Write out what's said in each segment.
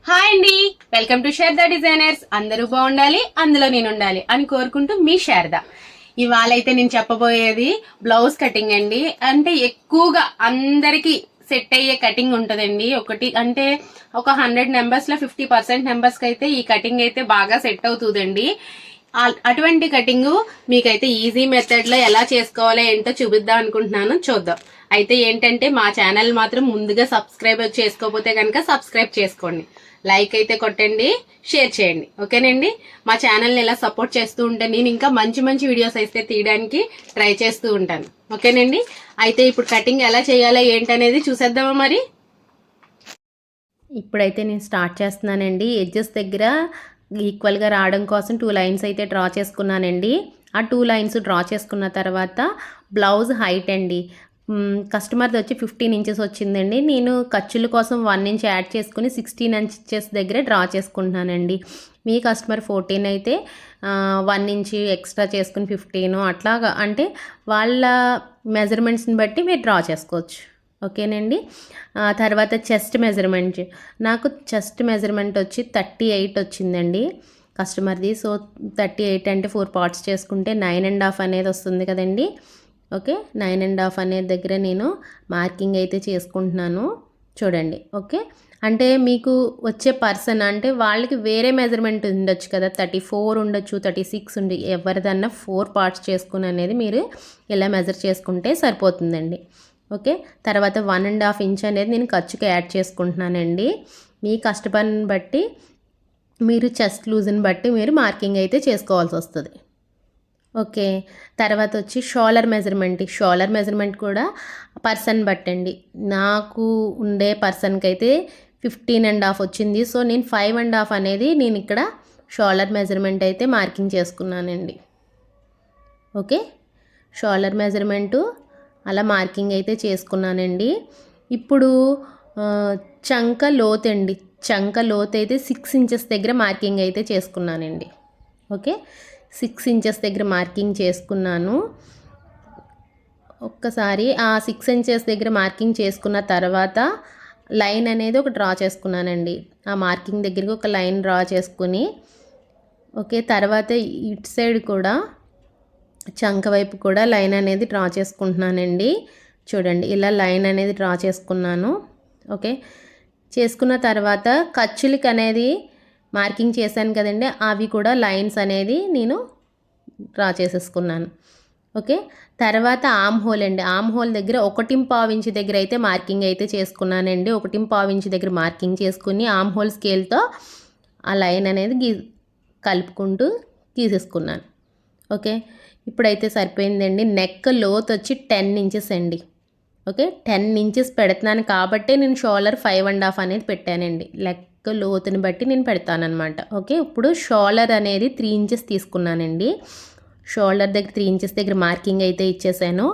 Hi అండి, welcome to Sharada designers. అందరూ బాగుండాలి, అందులో నేను ఉండాలి అని కోరుకుంటూ మీ శారద. ఇవాళ అయితే నేను చెప్పబోయేది బ్లౌజ్ కటింగ్ అండి. అంటే ఎక్కువగా అందరికి సెట్ అయ్యే కటింగ్ ఉంటదండి. ఒకటి అంటే ఒక 100 నెంబర్స్ లో 50% నెంబర్స్ కి అయితే ఈ కటింగ్ అయితే బాగా సెట్ అవుతుందండి. అటువంటి కటింగ్ మీకైతే ఈజీ మెథడ్ లో ఎలా చేసుకోవాలో ఏంటో చూపిద్దాం అనుకుంటున్నాను. చూద్దాం. అయితే ఏంటంటే మా ఛానల్ మాత్రం ముందుగా సబ్స్క్రైబ్ చేసుకోకపోతే కనుక సబ్స్క్రైబ్ చేసుకోండి, లైక్ అయితే కొట్టండి, షేర్ చేయండి. ఓకేనండి. మా ఛానల్ని ఇలా సపోర్ట్ చేస్తూ ఉంటే నేను ఇంకా మంచి మంచి వీడియోస్ అయితే తీయడానికి ట్రై చేస్తూ ఉంటాను. ఓకేనండి. అయితే ఇప్పుడు కటింగ్ ఎలా చేయాలో ఏంటనేది చూసేద్దామా మరి. ఇప్పుడైతే నేను స్టార్ట్ చేస్తున్నానండి. ఎడ్జెస్ దగ్గర ఈక్వల్గా రావడం కోసం 2 లైన్స్ అయితే డ్రా చేసుకున్నానండి. ఆ 2 లైన్స్ డ్రా చేసుకున్న తర్వాత బ్లౌజ్ హైట్ అండి, కస్టమర్ది వచ్చి 15 ఇంచెస్ వచ్చిందండి. నేను ఖర్చుల కోసం 1 ఇంచ్ యాడ్ చేసుకుని 16 ఇంచెస్ దగ్గర డ్రా చేసుకుంటున్నానండి. మీ కస్టమర్ 14 అయితే 1 ఇంచ్ ఎక్స్ట్రా చేసుకుని 15 అట్లాగా, అంటే వాళ్ళ మెజర్మెంట్స్ని బట్టి మీరు డ్రా చేసుకోవచ్చు. ఓకేనండి. తర్వాత చెస్ట్ మెజర్మెంట్, నాకు చెస్ట్ మెజర్మెంట్ వచ్చి 38 వచ్చిందండి కస్టమర్ది. సో 38 అంటే 4 పార్ట్స్ చేసుకుంటే 9.5 అనేది వస్తుంది కదండి. ఓకే, 9.5 అనేది దగ్గర నేను మార్కింగ్ అయితే చేసుకుంటున్నాను. చూడండి. ఓకే, అంటే మీకు వచ్చే పర్సన్ అంటే వాళ్ళకి వేరే మెజర్మెంట్ ఉండొచ్చు కదా, 34 ఉండొచ్చు, 36 ఉండి, ఎవరిదన్నా 4 పార్ట్స్ చేసుకుని అనేది మీరు ఇలా మెజర్ చేసుకుంటే సరిపోతుందండి. ఓకే, తర్వాత 1.5 ఇంచ్ అనేది నేను ఖర్చుకి యాడ్ చేసుకుంటున్నానండి. మీ కస్టమర్ని బట్టి మీరు చెస్ట్ లూజ్ని బట్టి మీరు మార్కింగ్ అయితే చేసుకోవాల్సి వస్తుంది. ఓకే, తర్వాత వచ్చి షోల్డర్ మెజర్మెంట్ కూడా పర్సన్ బట్టండి. నాకు ఉండే పర్సన్కి అయితే 15.5 వచ్చింది. సో నేను 5.5 అనేది నేను ఇక్కడ షోల్డర్ మెజర్మెంట్ అయితే మార్కింగ్ చేసుకున్నానండి. ఓకే, షోల్డర్ మెజర్మెంటు అలా మార్కింగ్ అయితే చేసుకున్నానండి. ఇప్పుడు చంక లోత్ అయితే 6 ఇంచెస్ దగ్గర మార్కింగ్ అయితే చేసుకున్నానండి. ఓకే, 6 ఇంచెస్ దగ్గర మార్కింగ్ చేసుకున్నాను. ఒక్కసారి ఆ 6 ఇంచెస్ దగ్గర మార్కింగ్ చేసుకున్న తర్వాత లైన్ అనేది ఒక డ్రా చేసుకున్నానండి. ఆ మార్కింగ్ దగ్గరికి ఒక లైన్ డ్రా చేసుకుని, ఓకే, తర్వాత ఇటు సైడ్ కూడా చంక వైపు కూడా లైన్ అనేది డ్రా చేసుకుంటున్నానండి. చూడండి, ఇలా లైన్ అనేది డ్రా చేసుకున్నాను. ఓకే, చేసుకున్న తర్వాత ఖర్చులకి అనేది మార్కింగ్ చేశాను కదండి, అవి కూడా లైన్స్ అనేది నేను డ్రా చేసేసుకున్నాను. ఓకే, తర్వాత ఆమ్ హోల్ దగ్గర 1.5 ఇంచ్ దగ్గర అయితే మార్కింగ్ అయితే చేసుకున్నానండి. 1.5 ఇంచ్ దగ్గర మార్కింగ్ చేసుకుని ఆమ్ హోల్ స్కేల్తో ఆ లైన్ అనేది కలుపుకుంటూ గీసేసుకున్నాను. ఓకే, ఇప్పుడైతే సరిపోయిందండి. నెక్ లోత్ వచ్చి 10 ఇంచెస్ అండి. ఓకే, 10 ఇంచెస్ పెడుతున్నాను కాబట్టి నేను షోల్డర్ 5.5 అనేది పెట్టానండి. లెక్క లోతుని బట్టి నేను పెడతానమాట. ఓకే, ఇప్పుడు షోల్డర్ అనేది 3 ఇంచెస్ తీసుకున్నానండి. షోల్డర్ దగ్గర 3 ఇంచెస్ దగ్గర మార్కింగ్ అయితే ఇచ్చేసాను.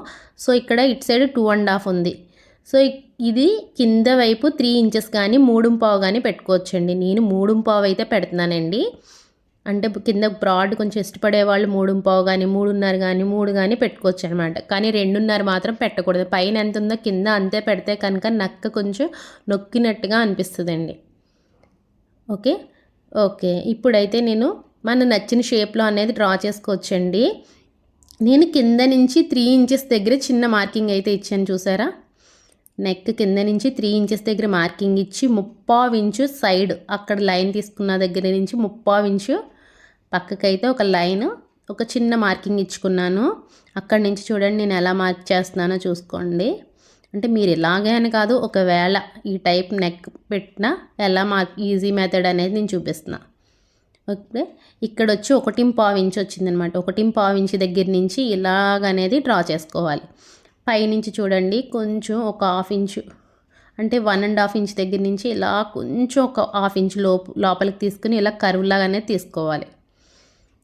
సో ఇక్కడ ఇటు సైడ్ 2.5 ఉంది. సో ఇది కింద వైపు 3 ఇంచెస్ కానీ 3.5 కానీ పెట్టుకోవచ్చండి. నేను 3.5 అయితే పెడుతున్నానండి. అంటే కింద బ్రాడ్ కొంచెం ఇష్టపడే వాళ్ళు 3.5 కానీ 3.5 కానీ 3 కానీ పెట్టుకోవచ్చు అనమాట. కానీ 2.5 మాత్రం పెట్టకూడదు. పైన ఎంత ఉందో కింద అంతే పెడితే కనుక నక్క కొంచెం నొక్కినట్టుగా అనిపిస్తుందండి. ఓకే, ఓకే, ఇప్పుడైతే నేను మన నచ్చిన షేప్లో అనేది డ్రా చేసుకోవచ్చండి. నేను కింద నుంచి 3 ఇంచెస్ దగ్గర చిన్న మార్కింగ్ అయితే ఇచ్చాను, చూసారా. నెక్ కింద నుంచి 3 ఇంచెస్ దగ్గర మార్కింగ్ ఇచ్చి 3.5 ఇంచు సైడ్ అక్కడ లైన్ తీసుకున్న దగ్గర నుంచి 3.5 ఇంచు పక్కకైతే ఒక లైన్, ఒక చిన్న మార్కింగ్ ఇచ్చుకున్నాను. అక్కడి నుంచి చూడండి నేను ఎలా మార్క్ చేస్తున్నానో చూసుకోండి. అంటే మీరు ఇలాగే అని కాదు, ఒకవేళ ఈ టైప్ నెక్ పెట్టినా ఎలా ఈజీ మెథడ్ అనేది నేను చూపిస్తున్నా. ఓకే, ఇక్కడ వచ్చి 1.5 ఇంచ్ వచ్చిందనమాట. 1.5 ఇంచ్ దగ్గర నుంచి ఇలాగనేది డ్రా చేసుకోవాలి. పైనుంచి చూడండి కొంచెం ఒక 1/2 ఇంచు, అంటే 1.5 ఇంచ్ దగ్గర నుంచి ఇలా కొంచెం ఒక 1/2 ఇంచ్ లోపలికి తీసుకుని ఇలా కర్వ్ లాగానే తీసుకోవాలి.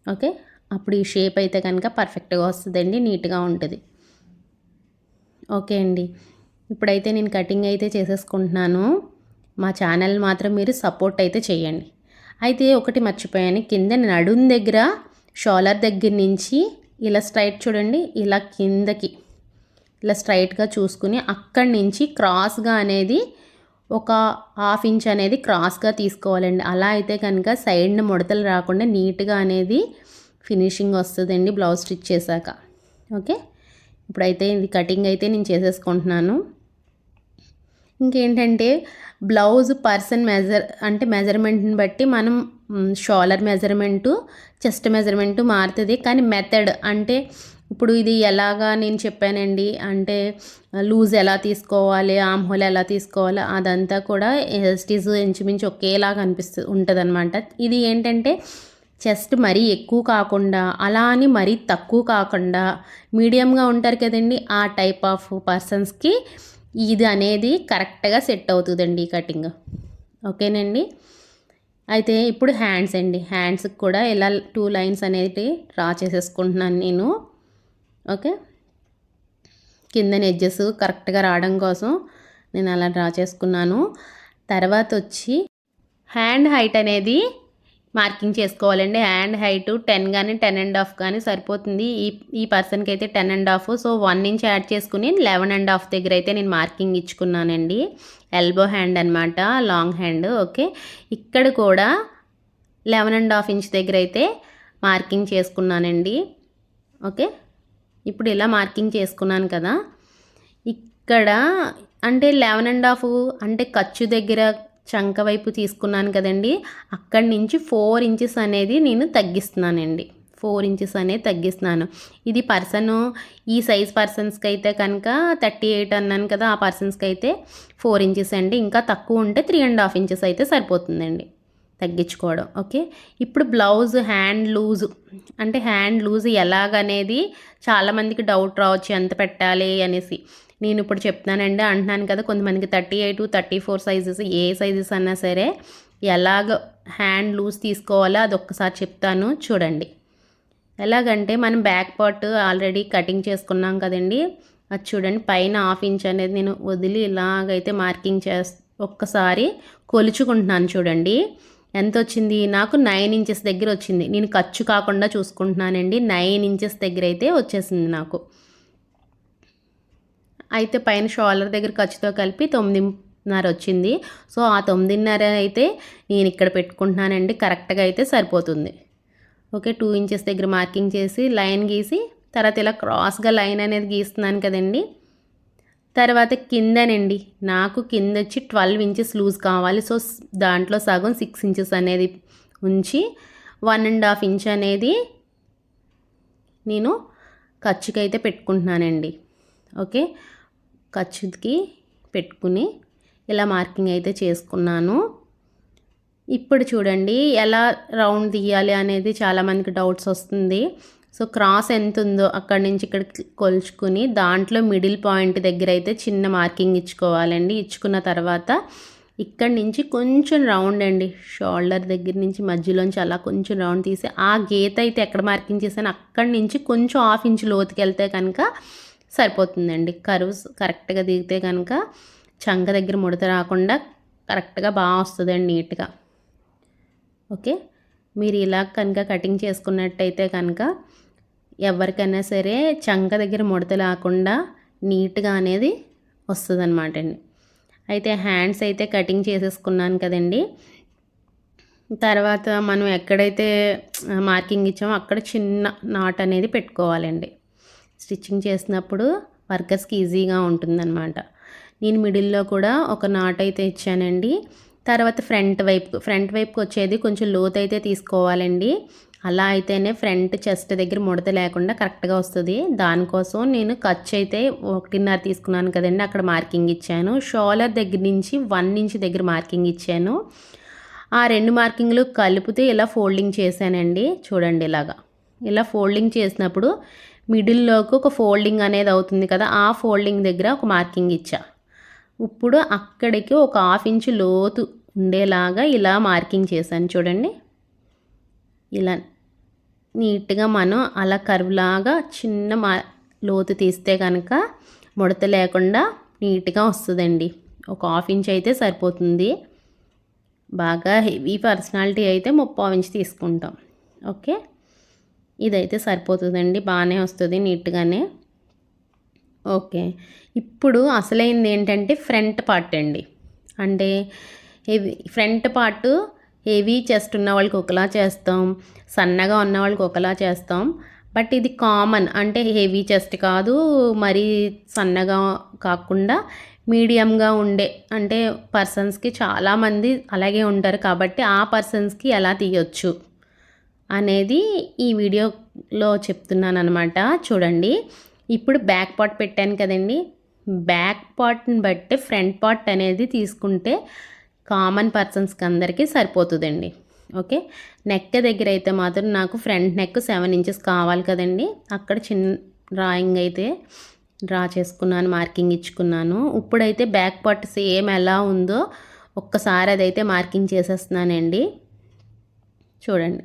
ఓకే, అప్పుడు ఈ షేప్ అయితే కనుక పర్ఫెక్ట్గా వస్తుందండి, నీట్గా ఉంటుంది. ఓకే అండి, ఇప్పుడైతే నేను కటింగ్ అయితే చేసేసుకుంటున్నాను. మా ఛానల్ మాత్రం మీరు సపోర్ట్ అయితే చేయండి. అయితే ఒకటి మర్చిపోయాను, కింద నడుం దగ్గర షోల్డర్ దగ్గర నుంచి ఇలా స్ట్రైట్ చూడండి, ఇలా కిందకి ఇలా స్ట్రైట్గా చూసుకుని అక్కడి నుంచి క్రాస్గా అనేది ఒక హాఫ్ ఇంచ్ అనేది క్రాస్గా తీసుకోవాలండి. అలా అయితే కనుక సైడ్ని ముడతలు రాకుండా నీట్గా అనేది ఫినిషింగ్ వస్తుందండి బ్లౌజ్ స్టిచ్ చేశాక. ఓకే, ఇప్పుడైతే ఇది కటింగ్ అయితే నేను చేసేసుకుంటున్నాను. ఇంకేంటంటే బ్లౌజ్ పర్సన్ మెజర్మెంట్ని బట్టి మనం షోల్డర్ మెజర్మెంటు, చెస్ట్ మెజర్మెంటు మారుతుంది. కానీ మెథడ్ అంటే ఇప్పుడు ఇది ఎలాగా నేను చెప్పానండి, అంటే లూజ్ ఎలా తీసుకోవాలి, ఆమ్ హోల్ ఎలా తీసుకోవాలి, అదంతా కూడా ఎస్టీస్ ఇంచుమించు ఒకేలాగా ఉంటుంది అనమాట. ఇది ఏంటంటే చెస్ట్ మరీ ఎక్కువ కాకుండా అలా అని మరీ తక్కువ కాకుండా మీడియంగా ఉంటారు కదండి, ఆ టైప్ ఆఫ్ పర్సన్స్కి ఇది అనేది కరెక్ట్గా సెట్ అవుతుందండి ఈ కటింగ్. ఓకేనండి. అయితే ఇప్పుడు హ్యాండ్స్ అండి. హ్యాండ్స్కి కూడా ఇలా 2 లైన్స్ అనేది డ్రా చేసేసుకుంటున్నాను నేను. ఓకే, కింద ఎడ్జెస్ కరెక్ట్గా రావడం కోసం నేను అలా డ్రా చేసుకున్నాను. తర్వాత వచ్చి హ్యాండ్ హైట్ అనేది మార్కింగ్ చేసుకోవాలండి. హ్యాండ్ హైట్ 10 కానీ 10.5 కానీ సరిపోతుంది. ఈ పర్సన్కి అయితే 10.5. సో 1 ఇంచ్ యాడ్ చేసుకుని 11.5 దగ్గర అయితే నేను మార్కింగ్ ఇచ్చుకున్నానండి. ఎల్బో హ్యాండ్ అనమాట, లాంగ్ హ్యాండ్. ఓకే, ఇక్కడ కూడా 11.5 ఇంచ్ దగ్గర అయితే మార్కింగ్ చేసుకున్నానండి. ఓకే, ఇప్పుడు ఇలా మార్కింగ్ చేసుకున్నాను కదా. ఇక్కడ అంటే 11.5 అంటే ఖర్చు దగ్గర చంక వైపు తీసుకున్నాను కదండి, అక్కడి నుంచి 4 ఇంచెస్ అనేది నేను తగ్గిస్తున్నానండి. 4 ఇంచెస్ అనేది తగ్గిస్తున్నాను. ఇది ఈ సైజ్ పర్సన్స్కి అయితే కనుక 38 అన్నాను కదా, ఆ పర్సన్స్కి అయితే 4 ఇంచెస్ అండి. ఇంకా తక్కువ ఉంటే 3.5 ఇంచెస్ అయితే సరిపోతుందండి తగ్గించుకోవడం. ఓకే, ఇప్పుడు బ్లౌజ్ హ్యాండ్ లూజ్ ఎలాగనేది చాలామందికి డౌట్ రావచ్చు, ఎంత పెట్టాలి అనేసి. నేను ఇప్పుడు చెప్తున్నానండి, అంటున్నాను కదా, కొంతమందికి 38, 34 సైజెస్, ఏ సైజెస్ అన్నా సరే ఎలాగ హ్యాండ్ లూజ్ తీసుకోవాలో అది ఒక్కసారి చెప్తాను చూడండి. ఎలాగంటే మనం బ్యాక్ పార్ట్ ఆల్రెడీ కటింగ్ చేసుకున్నాం కదండి, అది చూడండి. పైన 1/2 ఇంచ్ అనేది నేను వదిలి ఇలాగైతే మార్కింగ్ ఒక్కసారి కొలుచుకుంటున్నాను. చూడండి ఎంత వచ్చింది, నాకు 9 ఇంచెస్ దగ్గర వచ్చింది. నేను ఖర్చు కాకుండా చూసుకుంటున్నానండి. 9 ఇంచెస్ దగ్గర అయితే వచ్చేసింది నాకు. అయితే పైన షోల్డర్ దగ్గర ఖర్చుతో కలిపి 9.5 వచ్చింది. సో ఆ 9.5 అయితే నేను ఇక్కడ పెట్టుకుంటున్నానండి. కరెక్ట్గా అయితే సరిపోతుంది. ఓకే, 2 ఇంచెస్ దగ్గర మార్కింగ్ చేసి లైన్ గీసి తర్వాత ఇలా క్రాస్గా లైన్ అనేది గీస్తున్నాను కదండి. తర్వాత కిందనండి, నాకు కింద వచ్చి 12 ఇంచెస్ లూజ్ కావాలి. సో దాంట్లో సగం 6 ఇంచెస్ అనేది ఉంచి 1.5 ఇంచ్ అనేది నేను ఖర్చుకైతే పెట్టుకుంటున్నానండి. ఓకే, ఖర్చుకి పెట్టుకుని ఇలా మార్కింగ్ అయితే చేసుకున్నాను. ఇప్పుడు చూడండి ఎలా రౌండ్ తీయాలి అనేది చాలామందికి డౌట్స్ వస్తుంది. సో క్రాస్ ఎంత ఉందో అక్కడి నుంచి ఇక్కడ కొలుచుకుని దాంట్లో మిడిల్ పాయింట్ దగ్గర అయితే చిన్న మార్కింగ్ ఇచ్చుకోవాలండి. ఇచ్చుకున్న తర్వాత ఇక్కడి నుంచి కొంచెం రౌండ్ అండి, షోల్డర్ దగ్గర నుంచి మధ్యలోంచి అలా కొంచెం రౌండ్ తీసి ఆ గీత అయితే ఎక్కడ మార్కింగ్ చేశాను అక్కడి నుంచి కొంచెం 1/2 ఇంచ్ లోతుకి వెళ్తే కనుక సరిపోతుందండి. కర్వ్స్ కరెక్ట్గా దిగితే కనుక చంక దగ్గర ముడత రాకుండా కరెక్ట్గా బాగా వస్తుందండి నీట్గా. ఓకే, మీరు ఇలా కనుక కటింగ్ చేసుకున్నట్టయితే కనుక ఎవరికైనా సరే చంక దగ్గర ముడత లేకుండా నీట్గా అనేది వస్తుంది అనమాట అండి. అయితే హ్యాండ్స్ అయితే కటింగ్ చేసేసుకున్నాను కదండి. తర్వాత మనం ఎక్కడైతే మార్కింగ్ ఇచ్చామో అక్కడ చిన్న నాట్ అనేది పెట్టుకోవాలండి. స్టిచ్చింగ్ చేసినప్పుడు వర్కర్స్కి ఈజీగా ఉంటుందన్నమాట. నేను మిడిల్లో కూడా ఒక నాట్ అయితే ఇచ్చానండి. తర్వాత ఫ్రంట్ వైపుకి వచ్చేది కొంచెం లోతు అయితే తీసుకోవాలండి. అలా అయితేనే ఫ్రంట్ చెస్ట్ దగ్గర ముడత లేకుండా కరెక్ట్గా వస్తుంది. దానికోసం నేను ఖర్చు అయితే 1.5 తీసుకున్నాను కదండి, అక్కడ మార్కింగ్ ఇచ్చాను. షోల్డర్ దగ్గర నుంచి 1 ఇంచ్ దగ్గర మార్కింగ్ ఇచ్చాను. ఆ 2 మార్కింగ్లు కలిపితే ఇలా ఫోల్డింగ్ చేశానండి. చూడండి ఇలా ఫోల్డింగ్ చేసినప్పుడు మిడిల్లోకి ఒక ఫోల్డింగ్ అనేది అవుతుంది కదా, ఆ ఫోల్డింగ్ దగ్గర ఒక మార్కింగ్ ఇచ్చా. ఇప్పుడు అక్కడికి ఒక 1/2 ఇంచ్ లోతు ఉండేలాగా ఇలా మార్కింగ్ చేశాను. చూడండి ఇలా నీట్గా మనం అలా కర్వ్లాగా చిన్న లోతు తీస్తే కనుక ముడత లేకుండా నీట్గా వస్తుందండి. ఒక 1/2 ఇంచ్ అయితే సరిపోతుంది. బాగా హెవీ పర్సనాలిటీ అయితే 3/4 ఇంచ్ తీసుకుంటాం. ఓకే, ఇదైతే సరిపోతుందండి, బాగానే వస్తుంది నీట్గానే. ఓకే, ఇప్పుడు అసలైంది ఏంటంటే ఫ్రంట్ పార్ట్ అండి. అంటే ఫ్రంట్ పార్ట్ హెవీ చెస్ట్ ఉన్న వాళ్ళకి ఒకలా చేస్తాం, సన్నగా ఉన్న వాళ్ళకి ఒకలా చేస్తాం. బట్ ఇది కామన్, అంటే హెవీ చెస్ట్ కాదు, మరీ సన్నగా కాకుండా మీడియంగా ఉండే అంటే పర్సన్స్కి చాలామంది అలాగే ఉంటారు కాబట్టి ఆ పర్సన్స్కి ఎలా తీయొచ్చు అనేది ఈ వీడియోలో చెప్తున్నాను అనమాట. చూడండి, ఇప్పుడు బ్యాక్ పార్ట్ పెట్టాను కదండి, బ్యాక్ పార్ట్ని బట్టి ఫ్రంట్ పార్ట్ అనేది తీసుకుంటే కామన్ పర్సన్స్కి అందరికీ సరిపోతుందండి. ఓకే, నెక్ దగ్గర అయితే మాత్రం నాకు ఫ్రంట్ నెక్ 7 ఇంచెస్ కావాలి కదండి, అక్కడ చిన్న డ్రాయింగ్ అయితే డ్రా చేసుకున్నాను, మార్కింగ్ ఇచ్చుకున్నాను. ఇప్పుడైతే బ్యాక్ పార్ట్ సేమ్ ఎలా ఉందో ఒక్కసారి అదైతే మార్కింగ్ చేసేస్తున్నానండి. చూడండి,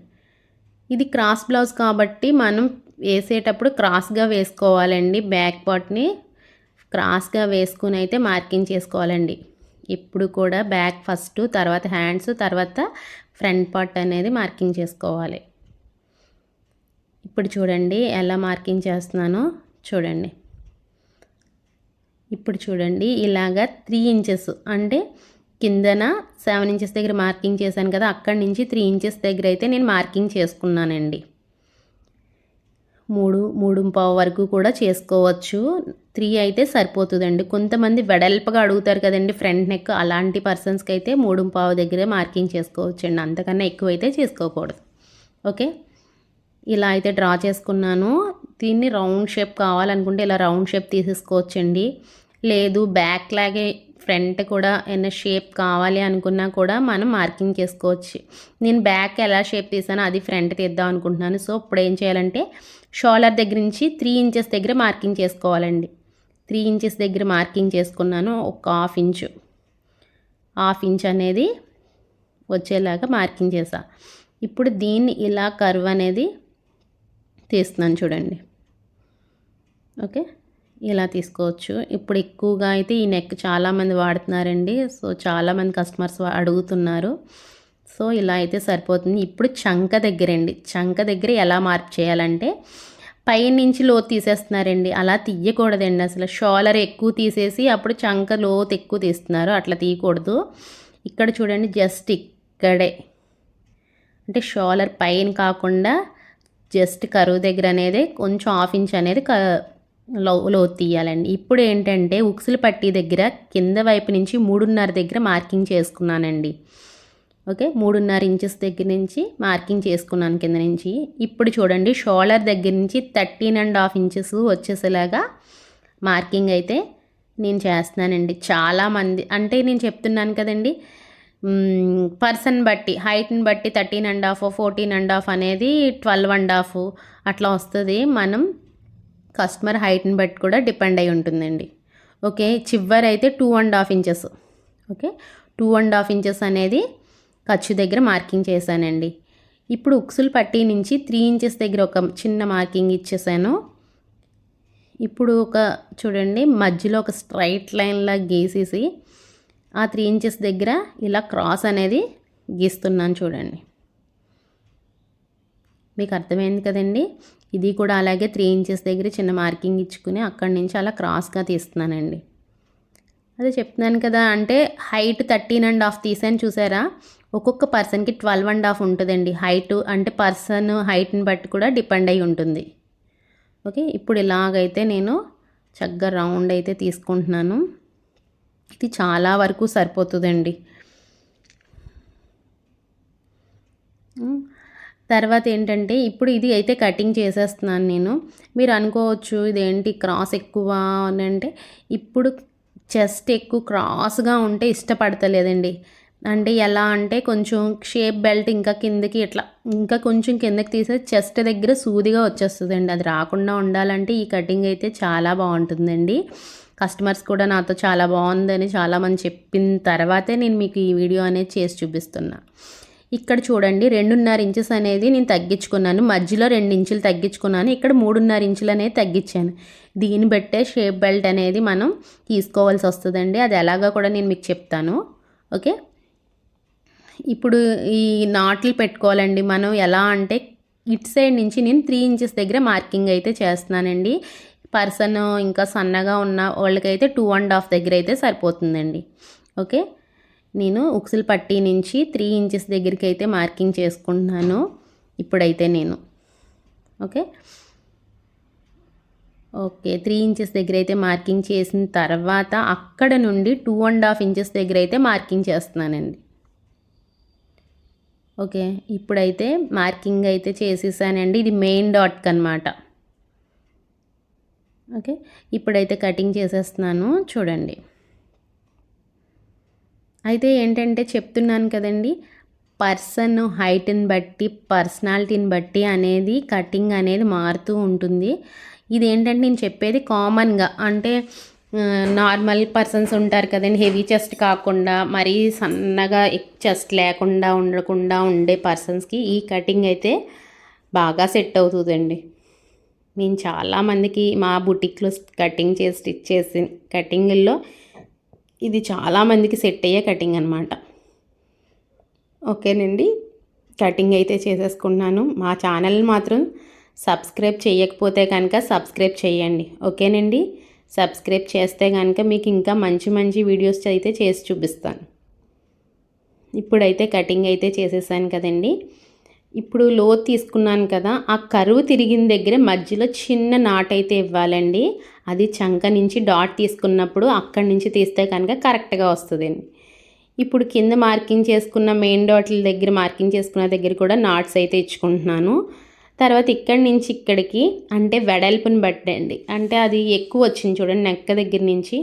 ఇది క్రాస్ బ్లౌజ్ కాబట్టి మనం వేసేటప్పుడు క్రాస్గా వేసుకోవాలండి. బ్యాక్ పార్ట్ని క్రాస్గా వేసుకుని అయితే మార్కింగ్ చేసుకోవాలండి. ఇప్పుడు కూడా బ్యాక్ ఫస్ట్, తర్వాత హ్యాండ్స్, తర్వాత ఫ్రంట్ పార్ట్ అనేది మార్కింగ్ చేసుకోవాలి. ఇప్పుడు చూడండి ఎలా మార్కింగ్ చేస్తున్నానో చూడండి. ఇప్పుడు చూడండి, ఇలాగా 3 ఇంచెస్ అంటే కిందన 7 ఇంచెస్ దగ్గర మార్కింగ్ చేశాను కదా, అక్కడి నుంచి 3 ఇంచెస్ దగ్గర అయితే నేను మార్కింగ్ చేసుకున్నానండి. 3.5 వరకు కూడా చేసుకోవచ్చు, 3 అయితే సరిపోతుందండి. కొంతమంది వెడల్పుగా అడుగుతారు కదండి ఫ్రంట్ నెక్, అలాంటి పర్సన్స్కి అయితే 3.5 దగ్గరే మార్కింగ్ చేసుకోవచ్చండి, అంతకన్నా ఎక్కువైతే చేసుకోకూడదు. ఓకే, ఇలా అయితే డ్రా చేసుకున్నాను. దీన్ని రౌండ్ షేప్ కావాలనుకుంటే ఇలా రౌండ్ షేప్ తీసేసుకోవచ్చండి, లేదు బ్యాక్ లాగే ఫ్రంట్ కూడా ఏమైనా షేప్ కావాలి అనుకున్నా కూడా మనం మార్కింగ్ చేసుకోవచ్చు. నేను బ్యాక్ ఎలా షేప్ తీసానో అది ఫ్రంట్ తీద్దాం అనుకుంటున్నాను. సో ఇప్పుడు ఏం చేయాలంటే షోల్డర్ దగ్గర నుంచి 3 ఇంచెస్ దగ్గర మార్కింగ్ చేసుకోవాలండి. 3 ఇంచెస్ దగ్గర మార్కింగ్ చేసుకున్నాను, ఒక హాఫ్ ఇంచ్ అనేది వచ్చేలాగా మార్కింగ్ చేసా. ఇప్పుడు దీన్ని ఇలా కర్వ్ అనేది తీస్తున్నాను చూడండి. ఓకే, ఇలా తీసుకోవచ్చు. ఇప్పుడు ఎక్కువగా అయితే ఈ నెక్ చాలామంది వాడుతున్నారండి, సో చాలామంది కస్టమర్స్ అడుగుతున్నారు. సో ఇలా అయితే సరిపోతుంది. ఇప్పుడు చంక దగ్గరండి, చంక దగ్గర ఎలా మార్క్ చేయాలంటే పైనుంచి లోతు తీసేస్తున్నారండి, అలా తీయకూడదండి అసలు. షోల్డర్ ఎక్కువ తీసేసి అప్పుడు చంక లోతు ఎక్కువ తీస్తున్నారు, అట్లా తీయకూడదు. ఇక్కడ చూడండి, జస్ట్ ఇక్కడే అంటే షోల్డర్ పైన కాకుండా జస్ట్ కరువు దగ్గర అనేది కొంచెం హాఫ్ ఇంచ్ అనేది లోతు తీయాలండి. ఇప్పుడు ఏంటంటే ఉక్సులు పట్టీ దగ్గర కింద వైపు నుంచి 3.5 దగ్గర మార్కింగ్ చేసుకున్నానండి. ఓకే, 3.5 ఇంచెస్ దగ్గర నుంచి మార్కింగ్ చేసుకున్నాను కింద నుంచి. ఇప్పుడు చూడండి, షోల్డర్ దగ్గర నుంచి 13.5 ఇంచెస్ వచ్చేసేలాగా మార్కింగ్ అయితే నేను చేస్తున్నానండి. చాలామంది అంటే నేను చెప్తున్నాను కదండి, పర్సన్ బట్టి హైట్ని బట్టి 13.5 14.5 అనేది 12.5 అట్లా వస్తుంది. మనం కస్టమర్ హైట్ని బట్టి కూడా డిపెండ్ అయి ఉంటుందండి. ఓకే, చివరి అయితే 2.5 ఇంచెస్. ఓకే, 2.5 ఇంచెస్ అనేది ఖర్చు దగ్గర మార్కింగ్ చేశానండి. ఇప్పుడు ఉక్సులు పట్టీ నుంచి 3 ఇంచెస్ దగ్గర ఒక చిన్న మార్కింగ్ ఇచ్చేసాను. ఇప్పుడు చూడండి, మధ్యలో ఒక స్ట్రైట్ లైన్లా గీసేసి ఆ 3 ఇంచెస్ దగ్గర ఇలా క్రాస్ అనేది గీస్తున్నాను చూడండి. మీకు అర్థమైంది కదండి. ఇది కూడా అలాగే 3 ఇంచెస్ దగ్గర చిన్న మార్కింగ్ ఇచ్చుకుని అక్కడి నుంచి అలా క్రాస్గా తీస్తున్నానండి. అదే చెప్తున్నాను కదా, అంటే హైట్ 13.5 తీసాను చూసారా, ఒక్కొక్క పర్సన్కి 12.5 ఉంటుందండి హైట్, అంటే పర్సన్ హైట్ని బట్టి కూడా డిపెండ్ అయి ఉంటుంది. ఓకే, ఇప్పుడు ఇలాగైతే నేను చక్కగా రౌండ్ అయితే తీసుకుంటున్నాను. ఇది చాలా వరకు సరిపోతుందండి. తర్వాత ఏంటంటే ఇప్పుడు ఇది అయితే కటింగ్ చేసేస్తున్నాను నేను. మీరు అనుకోవచ్చు ఇదేంటి క్రాస్ ఎక్కువ అని అంటే, ఇప్పుడు చెస్ట్ ఎక్కువ క్రాస్గా ఉంటే ఇష్టపడతలేదండి. అంటే ఎలా అంటే కొంచెం షేప్ బెల్ట్ ఇంకా కిందకి ఇట్లా ఇంకా కొంచెం కిందకి తీసే చెస్ట్ దగ్గర సూదిగా వచ్చేస్తుందండి. అది రాకుండా ఉండాలంటే ఈ కటింగ్ అయితే చాలా బాగుంటుందండి. కస్టమర్స్ కూడా నాతో చాలా బాగుందని చాలామంది చెప్పిన తర్వాతే నేను మీకు ఈ వీడియో అనేది చేసి చూపిస్తున్నా. ఇక్కడ చూడండి, 2.5 ఇంచెస్ అనేది నేను తగ్గించుకున్నాను, మధ్యలో 2 ఇంచులు తగ్గించుకున్నాను, ఇక్కడ 3.5 ఇంచులు అనేది తగ్గించాను. దీన్ని బట్టే షేప్ బెల్ట్ అనేది మనం తీసుకోవాల్సి వస్తుందండి. అది ఎలాగో కూడా నేను మీకు చెప్తాను. ఓకే, ఇప్పుడు ఈ నాట్లు పెట్టుకోవాలండి మనం. ఎలా అంటే ఇటు సైడ్ నుంచి నేను 3 ఇంచెస్ దగ్గర మార్కింగ్ అయితే చేస్తున్నానండి. ఇంకా సన్నగా ఉన్న వాళ్ళకైతే 2.5 దగ్గర అయితే సరిపోతుందండి. ఓకే, నేను ఉక్సులు పట్టీ నుంచి 3 ఇంచెస్ దగ్గరికి అయితే మార్కింగ్ చేసుకుంటున్నాను ఇప్పుడైతే నేను. ఓకే 3 ఇంచెస్ దగ్గర అయితే మార్కింగ్ చేసిన తర్వాత అక్కడ నుండి 2.5 ఇంచెస్ దగ్గర అయితే మార్కింగ్ చేస్తున్నానండి. ఓకే ఇప్పుడైతే మార్కింగ్ అయితే చేసేసానండి. ఇది మెయిన్ డాట్కి అనమాట. ఓకే ఇప్పుడైతే కటింగ్ చేసేస్తున్నాను చూడండి. అయితే ఏంటంటే చెప్తున్నాను కదండి, పర్సన్ హైట్ని బట్టి పర్సనాలిటీని బట్టి అనేది కటింగ్ అనేది మారుతూ ఉంటుంది. ఇదేంటంటే నేను చెప్పేది కామన్గా, అంటే నార్మల్ పర్సన్స్ ఉంటారు కదండి, హెవీ చెస్ట్ కాకుండా మరీ సన్నగా చెస్ట్ లేకుండా ఉండే పర్సన్స్కి ఈ కటింగ్ అయితే బాగా సెట్ అవుతుందండి. నేను చాలామందికి మా బుటిక్లో కటింగ్ చేసి స్టిచ్ చేసి కటింగుల్లో ఇది చాలామందికి సెట్ అయ్యే కటింగ్ అనమాట. ఓకేనండి కటింగ్ అయితే చేసేసుకున్నాను. మా ఛానల్ మాత్రం సబ్స్క్రైబ్ చేయకపోతే కనుక సబ్స్క్రైబ్ చేయండి. ఓకేనండి సబ్స్క్రైబ్ చేస్తే కనుక మీకు ఇంకా మంచి మంచి వీడియోస్ అయితే చేసి చూపిస్తాను. ఇప్పుడైతే కటింగ్ అయితే చేసేసాను కదండి. ఇప్పుడు లోతు తీసుకున్నాను కదా, ఆ కరువు తిరిగిన దగ్గర మధ్యలో చిన్న నాట్ అయితే ఇవ్వాలండి. అది చంక నుంచి డాట్ తీసుకున్నప్పుడు అక్కడి నుంచి తీస్తే కనుక కరెక్ట్గా వస్తుందండి. ఇప్పుడు కింద మార్కింగ్ చేసుకున్న మెయిన్ డాట్ల దగ్గర మార్కింగ్ చేసుకున్న దగ్గర కూడా నాట్స్ అయితే ఇచ్చుకుంటున్నాను. తర్వాత ఇక్కడి నుంచి ఇక్కడికి అంటే వెడల్పుని బట్టండి, అంటే అది ఎక్కువ వచ్చింది చూడండి నెక్క దగ్గర నుంచి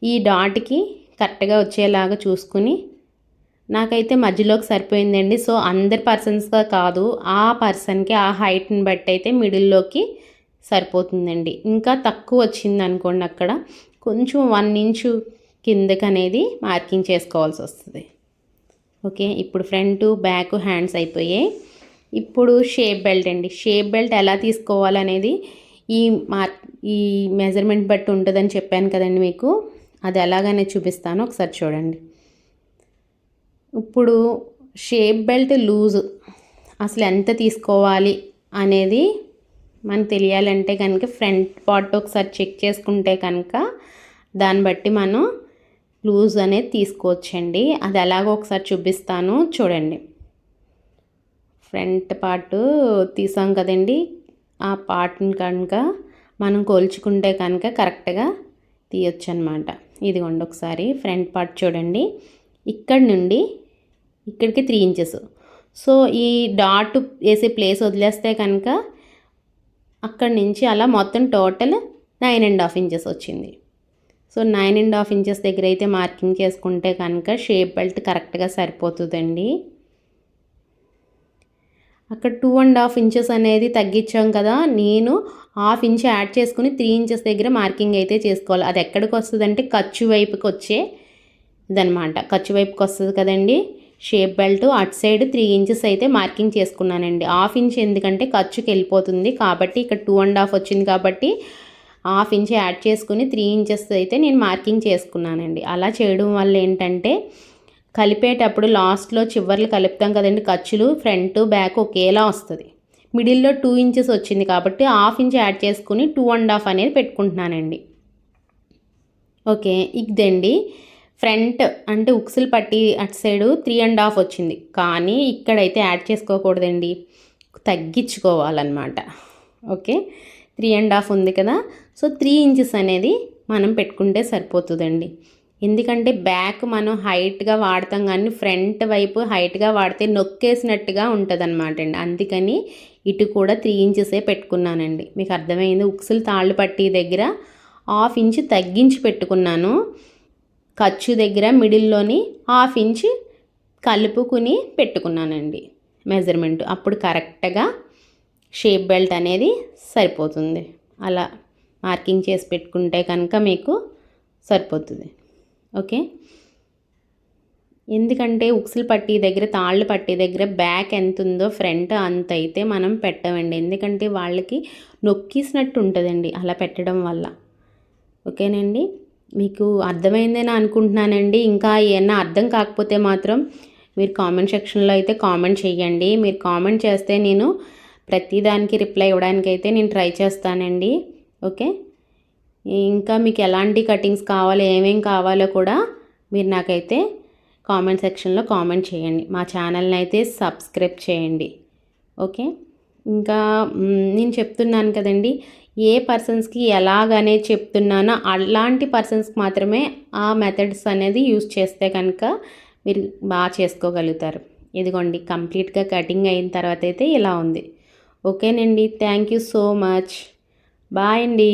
ఈ డాట్కి కరెక్ట్గా వచ్చేలాగా చూసుకుని, నాకైతే మధ్యలోకి సరిపోయిందండి. సో అందరి పర్సన్స్గా కాదు, ఆ పర్సన్కి ఆ హైట్ని బట్టి అయితే మిడిల్లోకి సరిపోతుందండి. ఇంకా తక్కువ వచ్చింది అనుకోండి అక్కడ కొంచెం 1 ఇంచు కిందకి అనేది మార్కింగ్ చేసుకోవాల్సి వస్తుంది. ఓకే ఇప్పుడు ఫ్రంట్ బ్యాక్ హ్యాండ్స్ అయిపోయాయి. ఇప్పుడు షేప్ బెల్ట్ అండి. షేప్ బెల్ట్ ఎలా తీసుకోవాలనేది ఈ మెజర్మెంట్ బట్టి ఉంటుందని చెప్పాను కదండి మీకు, అది ఎలాగనే చూపిస్తాను ఒకసారి చూడండి. ఇప్పుడు షేప్ బెల్ట్ లూజ్ అసలు ఎంత తీసుకోవాలి అనేది మనకు తెలియాలంటే కనుక ఫ్రంట్ పార్ట్ ఒకసారి చెక్ చేసుకుంటే కనుక దాన్ని బట్టి మనం లూజ్ అనేది తీసుకోవచ్చండి. అది ఎలాగో ఒకసారి చూపిస్తాను చూడండి. ఫ్రంట్ పార్ట్ తీసాం కదండి, ఆ పార్ట్ని కనుక మనం కొలుచుకుంటే కనుక కరెక్ట్గా తీయొచ్చు అనమాట. ఇదిగోండి ఒకసారి ఫ్రంట్ పార్ట్ చూడండి, ఇక్కడి నుండి ఇక్కడికి 3 ఇంచెస్. సో ఈ డాట్ వేసే ప్లేస్ వదిలేస్తే కనుక అక్కడి నుంచి అలా మొత్తం టోటల్ 9.5 ఇంచెస్ వచ్చింది. సో 9.5 ఇంచెస్ దగ్గర అయితే మార్కింగ్ చేసుకుంటే కనుక షేప్ బెల్ట్ కరెక్ట్గా సరిపోతుందండి. అక్కడ 2.5 ఇంచెస్ అనేది తగ్గించాం కదా, నేను 1/2 ఇంచ్ యాడ్ చేసుకుని 3 ఇంచెస్ దగ్గర మార్కింగ్ అయితే చేసుకోవాలి. అది ఎక్కడికి వస్తుంది అంటే ఖర్చు వైపుకి వచ్చే ఇదనమాట. ఖర్చు వైపుకి వస్తుంది కదండి షేప్ బెల్ట్, అటు సైడ్ 3 ఇంచెస్ అయితే మార్కింగ్ చేసుకున్నానండి. 1/2 ఇంచ్ ఎందుకంటే ఖర్చుకి వెళ్ళిపోతుంది కాబట్టి, ఇక్కడ 2.5 వచ్చింది కాబట్టి 1/2 ఇంచ్ యాడ్ చేసుకుని 3 ఇంచెస్ అయితే నేను మార్కింగ్ చేసుకున్నానండి. అలా చేయడం వల్ల ఏంటంటే కలిపేటప్పుడు లాస్ట్లో చివర్లు కలుపుతాం కదండి ఖర్చులు, ఫ్రంట్ బ్యాక్ ఒకేలా వస్తుంది. మిడిల్లో 2 ఇంచెస్ వచ్చింది కాబట్టి 1/2 ఇంచ్ యాడ్ చేసుకుని 2.5 అనేది పెట్టుకుంటున్నానండి. ఓకే ఇదండి ఫ్రంట్ అంటే ఉక్సులు పట్టి అటు సైడు 3.5 వచ్చింది, కానీ ఇక్కడైతే యాడ్ చేసుకోకూడదండి, తగ్గించుకోవాలన్నమాట. ఓకే 3.5 ఉంది కదా, సో 3 ఇంచెస్ అనేది మనం పెట్టుకుంటే సరిపోతుందండి. ఎందుకంటే బ్యాక్ మనం హైట్గా వాడతాం కానీ ఫ్రంట్ వైపు హైట్గా వాడితే నొక్కేసినట్టుగా ఉంటుంది అనమాట అండి. అందుకని ఇటు కూడా 3 ఇంచెసే పెట్టుకున్నానండి. మీకు అర్థమైంది. ఉక్సులు తాళ్ళు పట్టి దగ్గర 1/2 ఇంచ్ తగ్గించి పెట్టుకున్నాను. ఖర్చు దగ్గర మిడిల్లోని 1/2 ఇంచ్ కలుపుకుని పెట్టుకున్నానండి మెజర్మెంట్. అప్పుడు కరెక్ట్గా షేప్ బెల్ట్ అనేది సరిపోతుంది. అలా మార్కింగ్ చేసి పెట్టుకుంటే కనుక మీకు సరిపోతుంది. ఓకే ఎందుకంటే ఉక్సులు పట్టి దగ్గర తాళ్ళు పట్టి దగ్గర బ్యాక్ ఎంత ఉందో ఫ్రంట్ అంత అయితే మనం పెట్టమండి. ఎందుకంటే వాళ్ళకి నొక్కిసినట్టు ఉంటుందండి అలా పెట్టడం వల్ల. ఓకేనండి మీకు అర్థమైందని అనుకుంటున్నానండి. ఇంకా ఏమన్నా అర్థం కాకపోతే మాత్రం మీరు కామెంట్ సెక్షన్లో అయితే కామెంట్ చేయండి. మీరు కామెంట్ చేస్తే నేను ప్రతిదానికి రిప్లై ఇవ్వడానికి అయితే నేను ట్రై చేస్తానండి. ఓకే ఇంకా మీకు ఎలాంటి కటింగ్స్ కావాలో ఏమేం కావాలో కూడా మీరు నాకైతే కామెంట్ సెక్షన్లో కామెంట్ చేయండి. మా ఛానల్ని అయితే సబ్స్క్రైబ్ చేయండి. ఓకే, ఇంకా నేను చెప్తున్నాను కదండి, ఏ పర్సన్స్కి ఎలాగనే చెప్తున్నానో అలాంటి పర్సన్స్కి మాత్రమే ఆ మెథడ్స్ అనేది యూస్ చేస్తే కనుక మీరు బాగా చేసుకోగలుగుతారు. ఇదిగోండి, కంప్లీట్గా కటింగ్ అయిన తర్వాత అయితే ఇలా ఉంది. ఓకేనండి, thank you so much. Bye అండి.